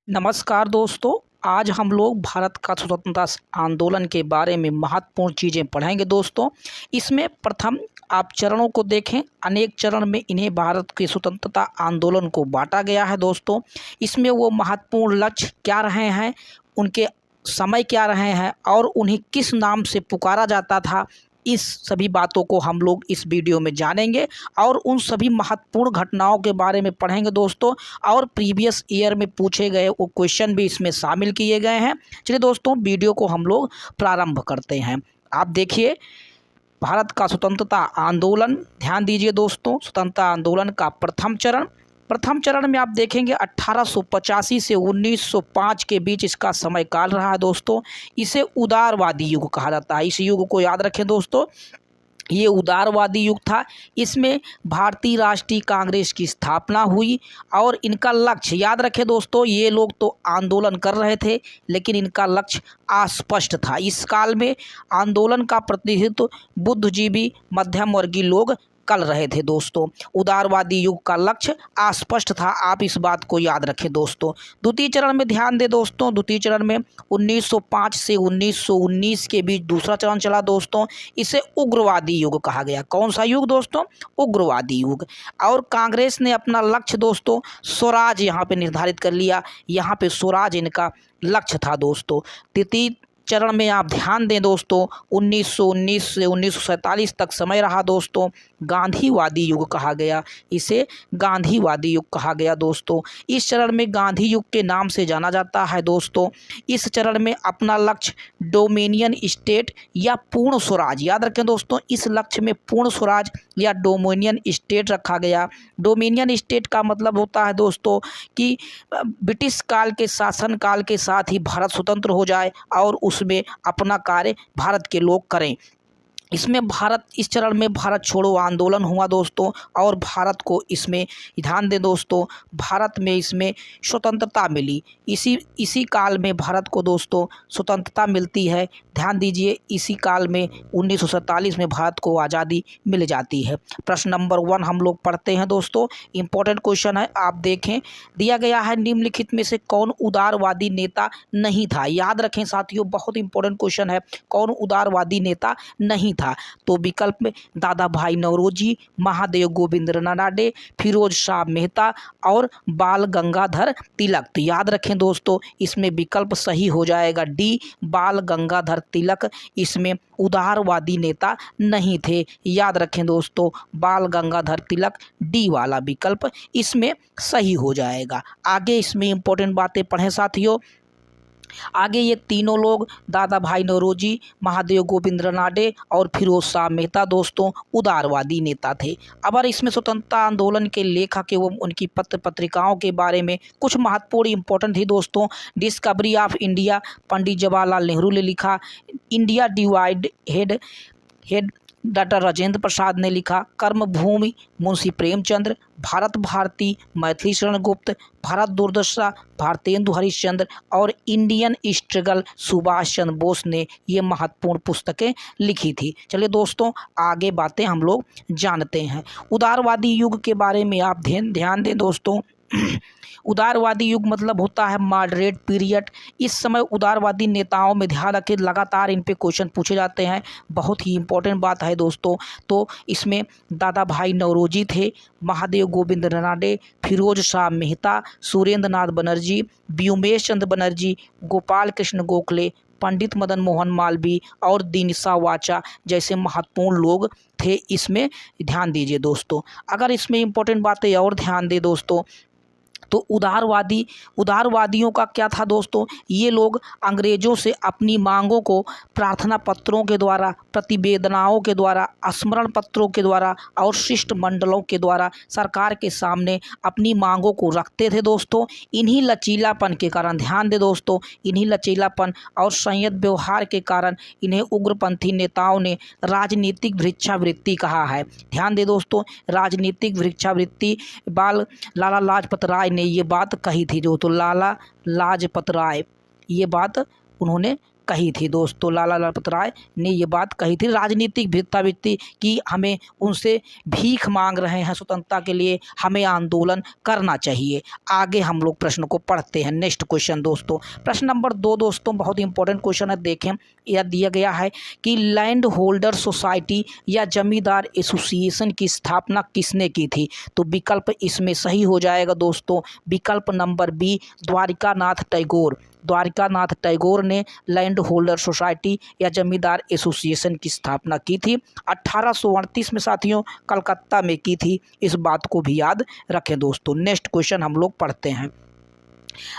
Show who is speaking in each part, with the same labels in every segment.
Speaker 1: नमस्कार दोस्तों। आज हम लोग भारत का स्वतंत्रता आंदोलन के बारे में महत्वपूर्ण चीज़ें पढ़ेंगे दोस्तों। इसमें प्रथम आप चरणों को देखें। अनेक चरण में इन्हें भारत के स्वतंत्रता आंदोलन को बांटा गया है दोस्तों। इसमें वो महत्वपूर्ण लक्ष्य क्या रहे हैं, उनके समय क्या रहे हैं और उन्हें किस नाम से पुकारा जाता था, इस सभी बातों को हम लोग इस वीडियो में जानेंगे और उन सभी महत्वपूर्ण घटनाओं के बारे में पढ़ेंगे दोस्तों। और प्रीवियस ईयर में पूछे गए वो क्वेश्चन भी इसमें शामिल किए गए हैं। चलिए दोस्तों, वीडियो को हम लोग प्रारंभ करते हैं। आप देखिए, भारत का स्वतंत्रता आंदोलन, ध्यान दीजिए दोस्तों। स्वतंत्रता आंदोलन का प्रथम चरण में आप देखेंगे 1885 से 1905 के बीच इसका समय काल रहा है दोस्तों। इसे उदारवादी युग कहा जाता है। इस युग को याद रखें दोस्तों, ये उदारवादी युग था। इसमें भारतीय राष्ट्रीय कांग्रेस की स्थापना हुई और इनका लक्ष्य याद रखें दोस्तों। ये लोग तो आंदोलन कर रहे थे लेकिन इनका लक्ष्य अस्पष्ट था। इस काल में आंदोलन का प्रतिनिधित्व बुद्धिजीवी मध्यम वर्गीय लोग कर रहे थे दोस्तों। उदारवादी युग का लक्ष्य अस्पष्ट था, आप इस बात को याद रखें दोस्तों। द्वितीय चरण में ध्यान दें दोस्तों। द्वितीय चरण में 1905 से 1919 के बीच दूसरा चरण चला दोस्तों। इसे उग्रवादी युग कहा गया। कौन सा युग दोस्तों? उग्रवादी युग। और कांग्रेस ने अपना लक्ष्य दोस्तों स्वराज यहाँ पे निर्धारित कर लिया। यहाँ पे स्वराज इनका लक्ष्य था दोस्तों। तृतीय चरण में आप ध्यान दें दोस्तों, 1919 से 1947 तक समय रहा दोस्तों। गांधीवादी युग कहा गया। इसे गांधीवादी युग कहा गया दोस्तों। इस चरण में गांधी युग के नाम से जाना जाता है दोस्तों। इस चरण में अपना लक्ष्य डोमिनियन स्टेट या पूर्ण स्वराज, याद रखें दोस्तों, इस लक्ष्य में पूर्ण स्वराज या डोमिनियन स्टेट रखा गया। डोमिनियन स्टेट का मतलब होता है दोस्तों कि ब्रिटिश काल के शासन काल के साथ ही भारत स्वतंत्र हो जाए और उसमें अपना कार्य भारत के लोग करें। इस चरण में भारत छोड़ो आंदोलन हुआ दोस्तों और भारत को इसमें ध्यान दें दोस्तों, भारत में इसमें स्वतंत्रता मिली। इसी काल में भारत को दोस्तों स्वतंत्रता मिलती है। ध्यान दीजिए, इसी काल में 1947 में भारत को आज़ादी मिल जाती है। प्रश्न नंबर 1 हम लोग पढ़ते हैं दोस्तों। इंपॉर्टेंट क्वेश्चन है, आप देखें। दिया गया है निम्नलिखित में से कौन उदारवादी नेता नहीं था। याद रखें साथियों, बहुत इंपॉर्टेंट क्वेश्चन है। कौन उदारवादी नेता नहीं था? तो विकल्प में दादा भाई नौरोजी, महादेव गोविंद रानडे, फिरोज शाह मेहता और बाल गंगाधर तिलक। तो याद रखें दोस्तों, इसमें विकल्प सही हो जाएगा डी, बाल गंगाधर तिलक। इसमें उदारवादी नेता नहीं थे। याद रखें दोस्तों, बाल गंगाधर तिलक, डी वाला विकल्प इसमें सही हो जाएगा। आगे इसमें इंपॉर्टेंट बातें पढ़ें साथियों। आगे ये तीनों लोग दादा भाई नौरोजी, महादेव गोविंद रानडे और फिरोज शाह मेहता दोस्तों उदारवादी नेता थे। अब इसमें स्वतंत्रता आंदोलन के लेखक एवं उनकी पत्र पत्रिकाओं के बारे में कुछ महत्वपूर्ण इंपॉर्टेंट थी दोस्तों। Discovery of India Pandit Jawaharlal Nehru ने लिखा। India divided doctor Rajendra Prasad ने लिखा। कर्मभूमि मुंशी प्रेमचंद्र, भारत भारती मैथिली शरण गुप्त, भारत दुर्दशा भारतेंदु हरिश्चंद्र और इंडियन स्ट्रगल सुभाष चंद्र बोस ने ये महत्वपूर्ण पुस्तकें लिखी थी। चलिए दोस्तों, आगे बातें हम लोग जानते हैं। उदारवादी युग के बारे में आप ध्यान दें दोस्तों। उदारवादी युग मतलब होता है मॉडरेट पीरियड। इस समय उदारवादी नेताओं में ध्यान रखें, लगातार इन पे क्वेश्चन पूछे जाते हैं, बहुत ही इंपॉर्टेंट बात है दोस्तों। तो इसमें दादा भाई नौरोजी थे, महादेव गोविंद रानडे, फिरोज शाह मेहता, सुरेंद्र नाथ बनर्जी, व्योमेश चंद्र बनर्जी, गोपाल कृष्ण गोखले, पंडित मदन मोहन मालवीय और दिनसा वाचा जैसे महत्वपूर्ण लोग थे। इसमें ध्यान दीजिए दोस्तों। अगर इसमें इंपॉर्टेंट बातें और ध्यान दे दोस्तों, तो उदारवादियों का क्या था दोस्तों? ये लोग अंग्रेजों से अपनी मांगों को प्रार्थना पत्रों के द्वारा, प्रतिवेदनाओं के द्वारा, स्मरण पत्रों के द्वारा और शिष्टमंडलों के द्वारा सरकार के सामने अपनी मांगों को रखते थे दोस्तों। इन्हीं लचीलापन के कारण, ध्यान दे दोस्तों, इन्हीं लचीलापन और संयत व्यवहार के कारण इन्हें उग्रपंथी नेताओं ने राजनीतिक भिक्षावृत्ति कहा है। ध्यान दे दोस्तों, राजनीतिक भिक्षावृत्ति लाला लाजपत राय ने ये बात कही थी। जो तो लाला लाजपत राय ये बात उन्होंने कही थी दोस्तों। लाला लाजपत राय ने ये बात कही थी। राजनीतिक भित्ताभित्ती कि हमें उनसे भीख मांग रहे हैं स्वतंत्रता के लिए, हमें आंदोलन करना चाहिए। आगे हम लोग प्रश्न को पढ़ते हैं। नेक्स्ट क्वेश्चन दोस्तों, प्रश्न नंबर 2 दोस्तों बहुत इंपॉर्टेंट क्वेश्चन है। देखें, यह दिया गया है कि लैंड होल्डर सोसाइटी या जमींदार एसोसिएशन की स्थापना किसने की थी? तो विकल्प इसमें सही हो जाएगा दोस्तों, विकल्प नंबर बी, द्वारिकानाथ टैगोर। द्वारिकानाथ टैगोर ने लैंड होल्डर सोसाइटी या जमींदार एसोसिएशन की स्थापना की थी 1838 में साथियों, कलकत्ता में की थी। इस बात को भी याद रखें दोस्तों। नेक्स्ट क्वेश्चन हम लोग पढ़ते हैं।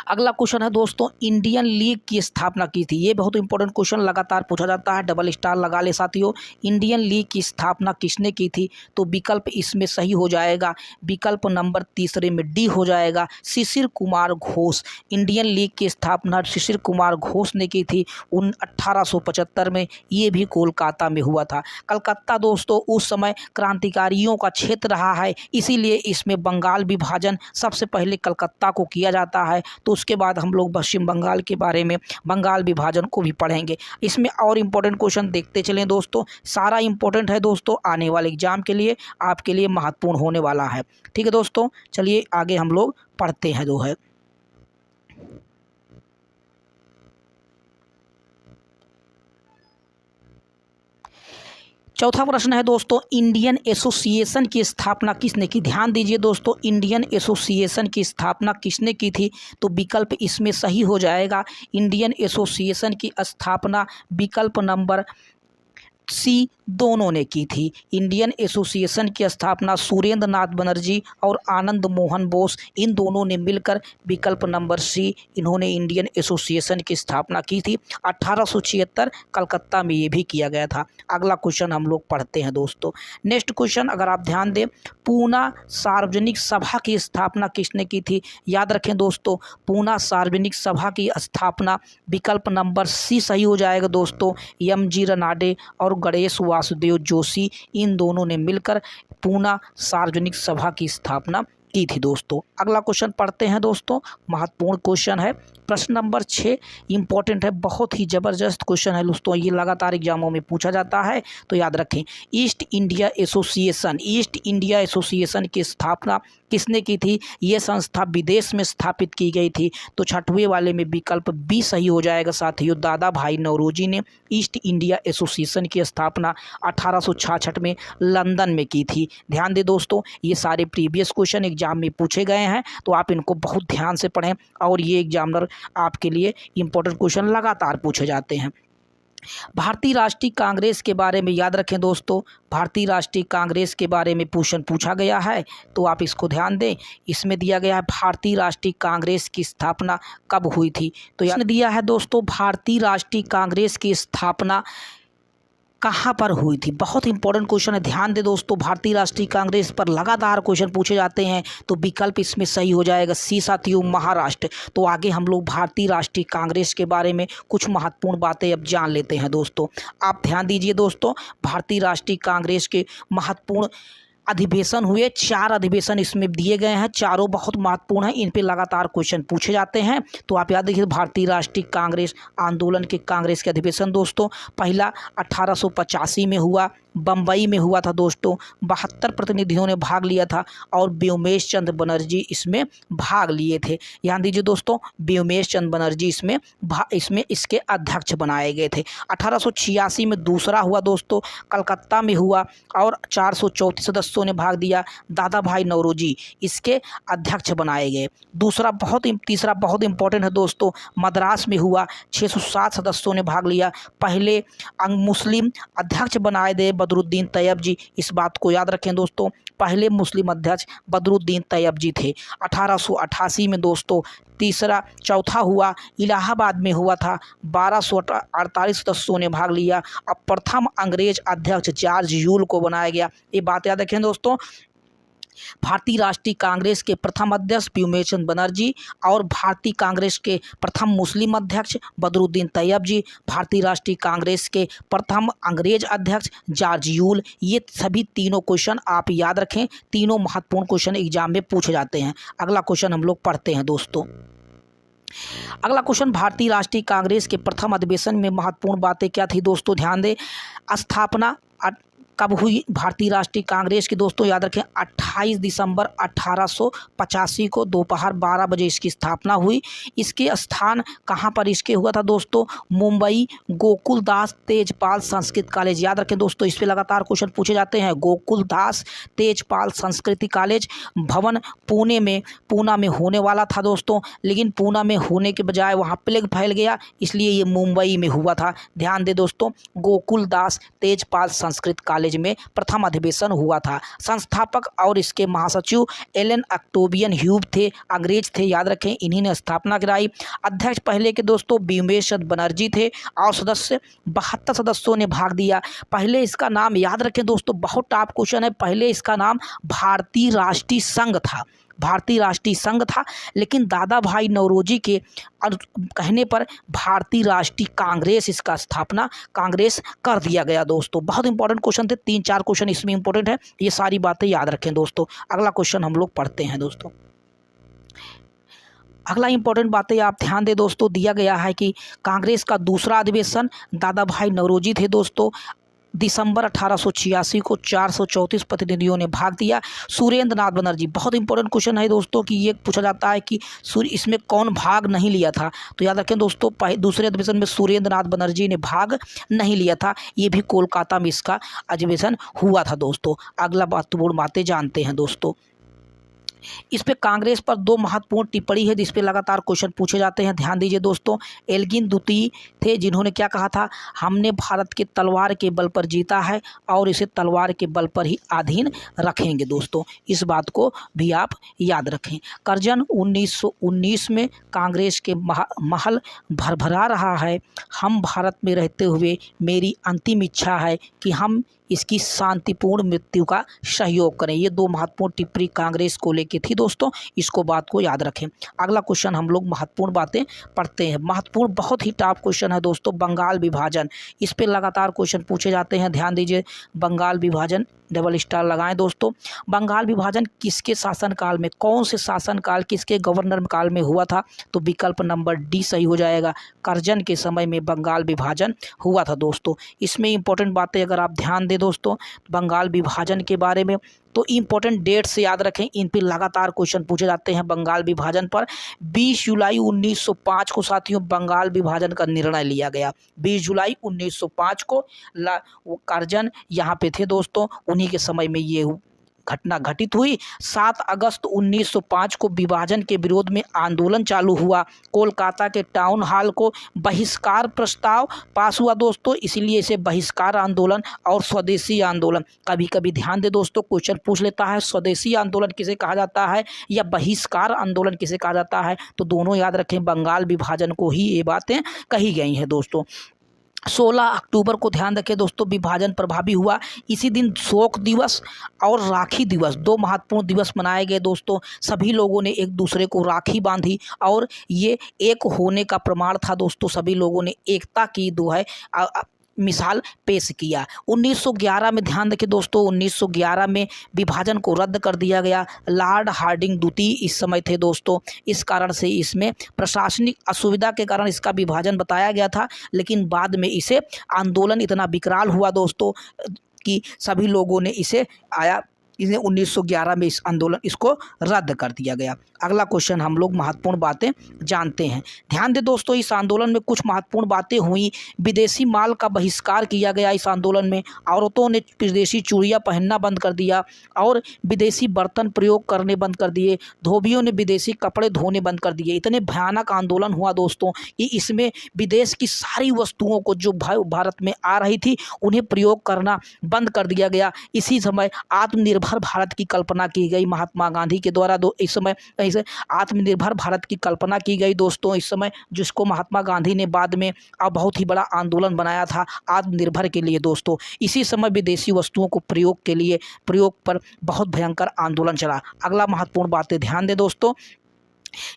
Speaker 1: अगला क्वेश्चन है दोस्तों, इंडियन लीग की स्थापना की थी। ये बहुत इंपॉर्टेंट क्वेश्चन लगातार पूछा जाता है, डबल स्टार लगा ले साथियों। इंडियन लीग की स्थापना किसने की थी? तो विकल्प इसमें सही हो जाएगा, विकल्प नंबर तीसरे में डी हो जाएगा, शिशिर कुमार घोष। इंडियन लीग की स्थापना शिशिर कुमार घोष ने की थी 1875 में। ये भी कोलकाता में हुआ था। कलकत्ता दोस्तों उस समय क्रांतिकारियों का क्षेत्र रहा है, इसीलिए इसमें बंगाल विभाजन सबसे पहले कलकत्ता को किया जाता है। तो उसके बाद हम लोग पश्चिम बंगाल के बारे में, बंगाल विभाजन को भी पढ़ेंगे। इसमें और इम्पोर्टेंट क्वेश्चन देखते चलें दोस्तों, सारा इम्पोर्टेंट है दोस्तों, आने वाले एग्जाम के लिए आपके लिए महत्वपूर्ण होने वाला है। ठीक है दोस्तों, चलिए आगे हम लोग पढ़ते हैं। जो है चौथा प्रश्न है दोस्तों, इंडियन एसोसिएशन की स्थापना किसने की? ध्यान दीजिए दोस्तों, इंडियन एसोसिएशन की स्थापना किसने की थी? तो विकल्प इसमें सही हो जाएगा, इंडियन एसोसिएशन की स्थापना विकल्प नंबर सी दोनों ने की थी। इंडियन एसोसिएशन की स्थापना सुरेंद्र नाथ बनर्जी और आनंद मोहन बोस, इन दोनों ने मिलकर विकल्प नंबर सी, इन्होंने इंडियन एसोसिएशन की स्थापना की थी 1876 कलकत्ता में। ये भी किया गया था। अगला क्वेश्चन हम लोग पढ़ते हैं दोस्तों। नेक्स्ट क्वेश्चन अगर आप ध्यान दें, पूना सार्वजनिक सभा की स्थापना किसने की थी? याद रखें दोस्तों, पूना सार्वजनिक सभा की स्थापना विकल्प नंबर सी सही हो जाएगा दोस्तों, एम.जी. रनाडे और गणेश वासुदेव जोशी, इन दोनों ने मिलकर पूना सार्वजनिक सभा की स्थापना की थी दोस्तों। अगला क्वेश्चन पढ़ते हैं दोस्तों, महत्वपूर्ण क्वेश्चन है, प्रश्न नंबर 6 इंपॉर्टेंट है, बहुत ही ज़बरदस्त क्वेश्चन है दोस्तों, ये लगातार एग्जामों में पूछा जाता है, तो याद रखें। ईस्ट इंडिया एसोसिएशन की स्थापना किसने की थी? ये संस्था विदेश में स्थापित की गई थी। तो छठवें वाले में विकल्प बी सही हो जाएगा साथियों, दादा भाई नौरोजी ने ईस्ट इंडिया एसोसिएशन की स्थापना 1866 में लंदन में की थी। ध्यान दें दोस्तों, ये सारे प्रीवियस क्वेश्चन एग्जाम में पूछे गए हैं, तो आप इनको बहुत ध्यान से पढ़ें, और ये एग्जामिनर आपके लिए इंपॉर्टेंट क्वेश्चन लगातार पूछे जाते हैं। भारतीय राष्ट्रीय कांग्रेस के बारे में याद रखें दोस्तों, भारतीय राष्ट्रीय कांग्रेस के बारे में पूछा गया है, तो आप इसको ध्यान दें। इसमें दिया गया है भारतीय राष्ट्रीय कांग्रेस की स्थापना कब हुई थी? तो इसमें दिया है दोस्तों, भारतीय राष्ट्रीय कांग्रेस की स्थापना कहाँ पर हुई थी? बहुत इंपॉर्टेंट क्वेश्चन है, ध्यान दे दोस्तों। भारतीय राष्ट्रीय कांग्रेस पर लगातार क्वेश्चन पूछे जाते हैं, तो विकल्प इसमें सही हो जाएगा सी साथियों, महाराष्ट्र। तो आगे हम लोग भारतीय राष्ट्रीय कांग्रेस के बारे में कुछ महत्वपूर्ण बातें अब जान लेते हैं दोस्तों। आप ध्यान दीजिए दोस्तों, भारतीय राष्ट्रीय कांग्रेस के महत्वपूर्ण अधिवेशन हुए, 4 अधिवेशन इसमें दिए गए हैं, चारों बहुत महत्वपूर्ण हैं, इन पे लगातार क्वेश्चन पूछे जाते हैं। तो आप याद रखिए, भारतीय राष्ट्रीय कांग्रेस आंदोलन के कांग्रेस के अधिवेशन दोस्तों, पहला 1885 में हुआ, बम्बई में हुआ था दोस्तों, 72 प्रतिनिधियों ने भाग लिया था, और व्योमेश चंद्र बनर्जी इसमें भाग लिए थे। ध्यान दीजिए दोस्तों, व्योमेश चंद्र बनर्जी इसमें इसके अध्यक्ष बनाए गए थे। 1886 में दूसरा हुआ दोस्तों, कलकत्ता में हुआ, और 434 सदस्यों ने भाग दिया, दादा भाई नौरोजी इसके अध्यक्ष बनाए गए। तीसरा बहुत इंपॉर्टेंट है दोस्तों, मद्रास में हुआ, 607 सदस्यों ने भाग लिया, पहले मुस्लिम अध्यक्ष बनाए गए बदरुद्दीन तैयब जी, इस बात को याद रखें दोस्तों, पहले मुस्लिम अध्यक्ष बदरुद्दीन तैयब जी थे। 1888 में दोस्तों चौथा हुआ, इलाहाबाद में हुआ था, 1248 सदस्यों ने भाग लिया। अब प्रथम अंग्रेज अध्यक्ष जॉर्ज यूल को बनाया गया। ये बात याद रखें दोस्तों, भारतीय राष्ट्रीय कांग्रेस के प्रथम अध्यक्ष व्योमेश चंद्र बनर्जी, और भारतीय कांग्रेस के प्रथम मुस्लिम अध्यक्ष बदरुद्दीन तैयब जी, भारतीय राष्ट्रीय कांग्रेस के प्रथम अंग्रेज अध्यक्ष जॉर्ज यूल। ये सभी तीनों क्वेश्चन आप याद रखें, तीनों महत्वपूर्ण क्वेश्चन एग्जाम में पूछे जाते हैं। अगला क्वेश्चन हम लोग पढ़ते हैं दोस्तों। अगला क्वेश्चन, भारतीय राष्ट्रीय कांग्रेस के प्रथम अधिवेशन में महत्वपूर्ण बातें क्या थी दोस्तों, ध्यान दें। स्थापना कब हुई भारतीय राष्ट्रीय कांग्रेस की दोस्तों, याद रखें 28 दिसंबर 1885 को दोपहर 12 बजे इसकी स्थापना हुई। इसके स्थान कहाँ पर इसके हुआ था दोस्तों, मुंबई गोकुलदास तेजपाल संस्कृत कॉलेज। याद रखें दोस्तों, इस पे लगातार क्वेश्चन पूछे जाते हैं। गोकुलदास तेजपाल संस्कृति कॉलेज भवन पूना में होने वाला था दोस्तों, लेकिन पूना में होने के बजाय वहाँ प्लेग फैल गया, इसलिए ये मुंबई में हुआ था। ध्यान दें दोस्तों, गोकुलदास तेजपाल संस्कृत कॉलेज में प्रथम अधिवेशन हुआ था। संस्थापक और इसके महासचिव एलन ऑक्टेवियन ह्यूब थे, अंग्रेज थे, याद रखें, इन्हीं ने स्थापना कराई। अध्यक्ष पहले के दोस्तों बिमलेश बनर्जी थे और सदस्य 72 सदस्यों ने भाग दिया। पहले इसका नाम याद रखें दोस्तों, बहुत टॉप क्वेश्चन है, पहले इसका नाम भारतीय राष्ट्रीय संघ था, भारतीय राष्ट्रीय संघ था, लेकिन दादा भाई नौरोजी के कहने पर भारतीय राष्ट्रीय कांग्रेस इसका स्थापना कांग्रेस कर दिया गया दोस्तों। बहुत इंपॉर्टेंट क्वेश्चन थे, 3-4 क्वेश्चन इसमें इंपॉर्टेंट है, ये सारी बातें याद रखें दोस्तों। अगला क्वेश्चन हम लोग पढ़ते हैं दोस्तों। अगला इंपॉर्टेंट बातें आप ध्यान दें दोस्तों, दिया गया है कि कांग्रेस का दूसरा अधिवेशन दादा भाई नौरोजी थे दोस्तों। दिसंबर 1886 को 434 प्रतिनिधियों ने भाग दिया। सुरेंद्र नाथ बनर्जी, बहुत इंपॉर्टेंट क्वेश्चन है दोस्तों कि ये पूछा जाता है कि इसमें कौन भाग नहीं लिया था, तो याद रखें दोस्तों, दूसरे अधिवेशन में सुरेंद्र नाथ बनर्जी ने भाग नहीं लिया था, ये भी कोलकाता में इसका अधिवेशन हुआ था दोस्तों। अगला महत्वपूर्ण बातें जानते हैं दोस्तों। इस पे कांग्रेस पर 2 महत्वपूर्ण टिप्पणी है जिस पे लगातार क्वेश्चन पूछे जाते हैं, ध्यान दीजिए दोस्तों। एल्गिन द्वितीय थे जिन्होंने क्या कहा था, हमने भारत के तलवार के बल पर जीता है और इसे तलवार के बल पर ही अधीन रखेंगे दोस्तों, इस बात को भी आप याद रखें। कर्जन 1919 में कांग्रेस के महल भरभरा रहा है, हम भारत में रहते हुए मेरी अंतिम इच्छा है कि हम इसकी शांतिपूर्ण मृत्यु का सहयोग करें। ये 2 महत्वपूर्ण टिप्पणी कांग्रेस को लेकर थी दोस्तों, इसको बात को याद रखें। अगला क्वेश्चन हम लोग महत्वपूर्ण बातें पढ़ते हैं। महत्वपूर्ण बहुत ही टॉप क्वेश्चन है दोस्तों, बंगाल विभाजन, इस पे लगातार क्वेश्चन पूछे जाते हैं, ध्यान दीजिए। बंगाल विभाजन डबल स्टार लगाएं दोस्तों। बंगाल विभाजन किसके शासनकाल में, कौन से शासनकाल, किसके गवर्नर काल में हुआ था, तो विकल्प नंबर डी सही हो जाएगा। कर्जन के समय में बंगाल विभाजन हुआ था दोस्तों। इसमें इंपॉर्टेंट बातें अगर आप ध्यान दें दोस्तों बंगाल विभाजन के बारे में, तो इंपॉर्टेंट डेट से याद रखें, इन पर लगातार क्वेश्चन पूछे जाते हैं बंगाल विभाजन पर। 20 जुलाई 1905 को साथियों बंगाल विभाजन का निर्णय लिया गया। 20 जुलाई 1905 को कर्जन यहाँ पे थे दोस्तों, उन्हीं के समय में ये घटना घटित हुई। 7 अगस्त 1905 को विभाजन के विरोध में आंदोलन चालू हुआ। कोलकाता के टाउन हॉल को बहिष्कार प्रस्ताव पास हुआ दोस्तों, इसीलिए इसे बहिष्कार आंदोलन और स्वदेशी आंदोलन, कभी कभी ध्यान दे दोस्तों क्वेश्चन पूछ लेता है स्वदेशी आंदोलन किसे कहा जाता है या बहिष्कार आंदोलन किसे कहा जाता है, तो दोनों याद रखें, बंगाल विभाजन को ही ये बातें कही गई हैं दोस्तों। 16 अक्टूबर को ध्यान रखें दोस्तों विभाजन प्रभावी हुआ। इसी दिन शोक दिवस और राखी दिवस 2 महत्वपूर्ण दिवस मनाए गए दोस्तों। सभी लोगों ने एक दूसरे को राखी बांधी और ये एक होने का प्रमाण था दोस्तों, सभी लोगों ने एकता की मिसाल पेश किया। 1911 में ध्यान रखें दोस्तों, 1911 में विभाजन को रद्द कर दिया गया। लॉर्ड हार्डिंग द्वितीय इस समय थे दोस्तों, इस कारण से इसमें प्रशासनिक असुविधा के कारण इसका विभाजन बताया गया था, लेकिन बाद में इसे आंदोलन इतना विकराल हुआ दोस्तों कि सभी लोगों ने इसे 1911 में इस आंदोलन इसको रद्द कर दिया गया। अगला क्वेश्चन हम लोग महत्वपूर्ण बातें जानते हैं। ध्यान दें दोस्तों, इस आंदोलन में कुछ महत्वपूर्ण बातें हुई। विदेशी माल का बहिष्कार किया गया इस आंदोलन में। औरतों ने विदेशी चूड़ियाँ पहनना बंद कर दिया और विदेशी बर्तन प्रयोग करने बंद कर दिए। धोबियों ने विदेशी कपड़े धोने बंद कर दिए। इतने भयानक आंदोलन हुआ दोस्तों कि इसमें विदेश की सारी वस्तुओं को जो भारत में आ रही थी उन्हें प्रयोग करना बंद कर दिया गया। इसी समय आत्मनिर्भर भारत की कल्पना की गई महात्मा गांधी के द्वारा। इस समय आत्मनिर्भर भारत की कल्पना की गई दोस्तों इस समय, जिसको महात्मा गांधी ने बाद में बहुत ही बड़ा आंदोलन बनाया था आत्मनिर्भर के लिए दोस्तों। इसी समय विदेशी वस्तुओं को प्रयोग पर बहुत भयंकर आंदोलन चला। अगला महत्वपूर्ण बातें ध्यान दें दोस्तों,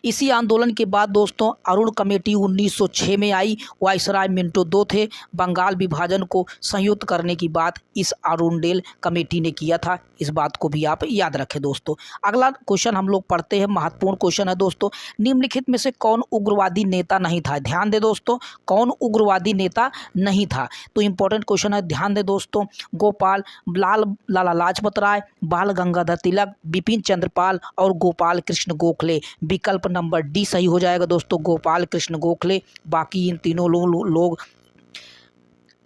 Speaker 1: इसी आंदोलन के बाद दोस्तों अरुण कमेटी 1906 में आई। वायसराय मिंटो 2 थे। बंगाल विभाजन को संयुक्त करने की बात इस अरुणडेल कमेटी ने किया था। इस बात को भी आप याद रखें दोस्तों। अगला क्वेश्चन हम लोग पढ़ते हैं, महत्वपूर्ण क्वेश्चन है दोस्तों। निम्नलिखित में से कौन उग्रवादी नेता नहीं था? ध्यान दे दोस्तों, कौन उग्रवादी नेता नहीं था? तो इंपॉर्टेंट क्वेश्चन है, ध्यान दे दोस्तों। गोपाल, लाला लाजपत राय, बाल गंगाधर तिलक, बिपिन चंद्रपाल और गोपाल कृष्ण गोखले। विकल्प नंबर डी सही हो जाएगा दोस्तों, गोपाल कृष्ण गोखले। बाकी इन तीनों लोग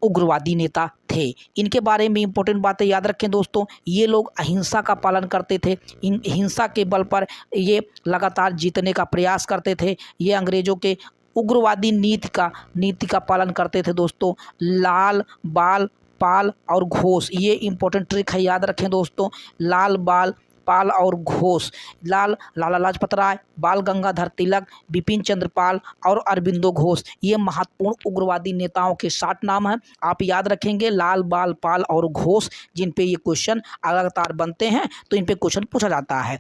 Speaker 1: उग्रवादी नेता थे। इनके बारे में इंपॉर्टेंट बातें याद रखें दोस्तों। ये लोग अहिंसा का पालन करते थे, इन हिंसा के बल पर ये लगातार जीतने का प्रयास करते थे। ये अंग्रेजों के उग्रवादी नीति का पालन करते थे दोस्तों। लाल, बाल, पाल और घोष, ये इंपॉर्टेंट ट्रिक है, याद रखें दोस्तों। लाल, बाल, पाल और घोष। लाला लाजपत राय, बाल गंगाधर तिलक, बिपिन चंद्रपाल और अरबिंदो घोष, ये महत्वपूर्ण उग्रवादी नेताओं के 60 नाम हैं। आप याद रखेंगे लाल, बाल, पाल और घोष, जिन पे ये क्वेश्चन लगातार बनते हैं, तो इन पे क्वेश्चन पूछा जाता है।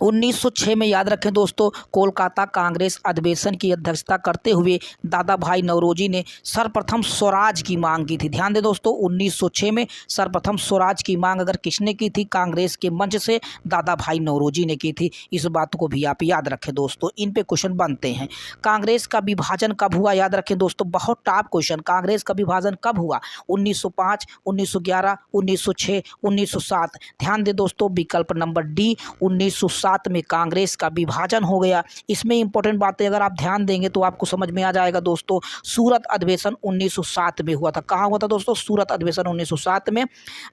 Speaker 1: 1906 में याद रखें दोस्तों, कोलकाता कांग्रेस अधिवेशन की अध्यक्षता करते हुए दादा भाई नौरोजी ने सर्वप्रथम स्वराज की मांग की थी। ध्यान दें दोस्तों, 1906 में सर्वप्रथम स्वराज की मांग अगर किसने की थी? कांग्रेस के मंच से दादा भाई नौरोजी ने की थी। इस बात को भी आप याद रखें दोस्तों, इन पे क्वेश्चन बनते हैं। कांग्रेस का विभाजन कब हुआ? याद रखें दोस्तों, बहुत टॉप क्वेश्चन। कांग्रेस का विभाजन कब हुआ? 1905, 1911, 1906, 1907। ध्यान दें दोस्तों, विकल्प नंबर डी 1907 में कांग्रेस का विभाजन हो गया। इसमें इंपॉर्टेंट बातें अगर आप ध्यान देंगे तो आपको समझ में आ जाएगा दोस्तों। सूरत अधिवेशन 1907 में हुआ था। कहाँ हुआ था दोस्तों? सूरत अधिवेशन 1907 में।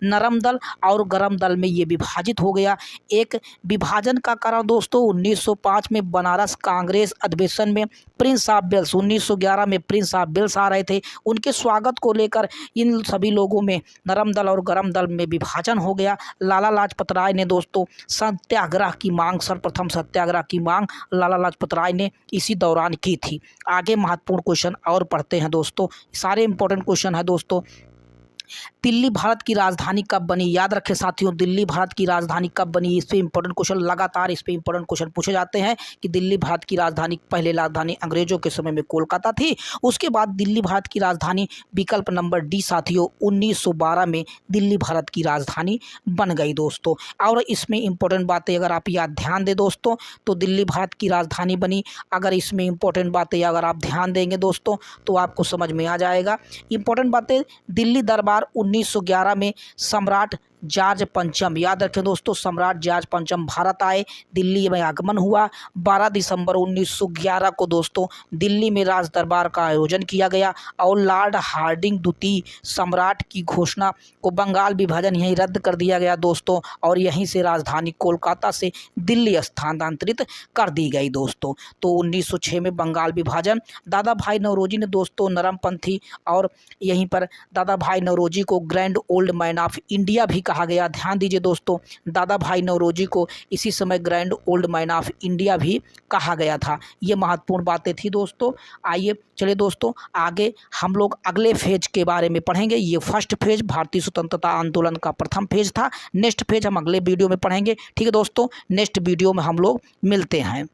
Speaker 1: नरम दल और गरम दल में ये विभाजित हो गया। एक विभाजन का कारण दोस्तों 1905 में बनारस कांग्रेस अधिवेशन में प्रिंस ऑफ वेल्स, 1911 में प्रिंस ऑफ वेल्स आ रहे थे। उनके स्वागत को लेकर इन सभी लोगों में नरम दल और गरम दल में विभाजन हो गया। लाला लाजपत राय ने दोस्तों सत्याग्रह की मांग, सर्वप्रथम सत्याग्रह की मांग लाला लाजपत राय ने इसी दौरान की थी। आगे महत्वपूर्ण क्वेश्चन और पढ़ते हैं दोस्तों, सारे इंपॉर्टेंट क्वेश्चन है दोस्तों। दिल्ली भारत की राजधानी कब बनी? याद रखें साथियों, दिल्ली भारत की राजधानी कब बनी? इस पे इंपॉर्टेंट क्वेश्चन लगातार इस पे इंपॉर्टेंट क्वेश्चन पूछे जाते हैं कि दिल्ली भारत की राजधानी, पहले राजधानी अंग्रेजों के समय में कोलकाता थी, उसके बाद दिल्ली भारत की राजधानी विकल्प नंबर डी साथियों 1912 में दिल्ली भारत की राजधानी बन गई दोस्तों। और इसमें इंपॉर्टेंट बातें अगर आप याद ध्यान दें दोस्तों, तो दिल्ली भारत की राजधानी बनी। अगर इसमें इंपॉर्टेंट बातें अगर आप ध्यान देंगे दोस्तों तो आपको समझ में आ जाएगा। इंपॉर्टेंट बातें, दिल्ली दरबार 1911 में सम्राट जॉर्ज पंचम, याद रखें दोस्तों, सम्राट जॉर्ज पंचम भारत आए, दिल्ली में आगमन हुआ। 12 दिसंबर 1911 को दोस्तों दिल्ली में राज दरबार का आयोजन किया गया और लॉर्ड हार्डिंग द्वितीय सम्राट की घोषणा को बंगाल विभाजन यहीं रद्द कर दिया गया दोस्तों, और यहीं से राजधानी कोलकाता से दिल्ली स्थानांतरित कर दी गई दोस्तों। तो 1906 में बंगाल विभाजन। दादा भाई नौरोजी ने दोस्तों नरमपंथी, और यहीं पर दादा भाई नौरोजी को grand old man of India भी कहा गया। ध्यान दीजिए दोस्तों, दादा भाई नौरोजी को इसी समय grand old man of India भी कहा गया था। ये महत्वपूर्ण बातें थी दोस्तों। आइए चलिए दोस्तों, आगे हम लोग अगले फेज के बारे में पढ़ेंगे। ये फर्स्ट फेज भारतीय स्वतंत्रता आंदोलन का प्रथम फेज था। नेक्स्ट फेज हम अगले वीडियो में पढ़ेंगे। ठीक है दोस्तों, नेक्स्ट वीडियो में हम लोग मिलते हैं।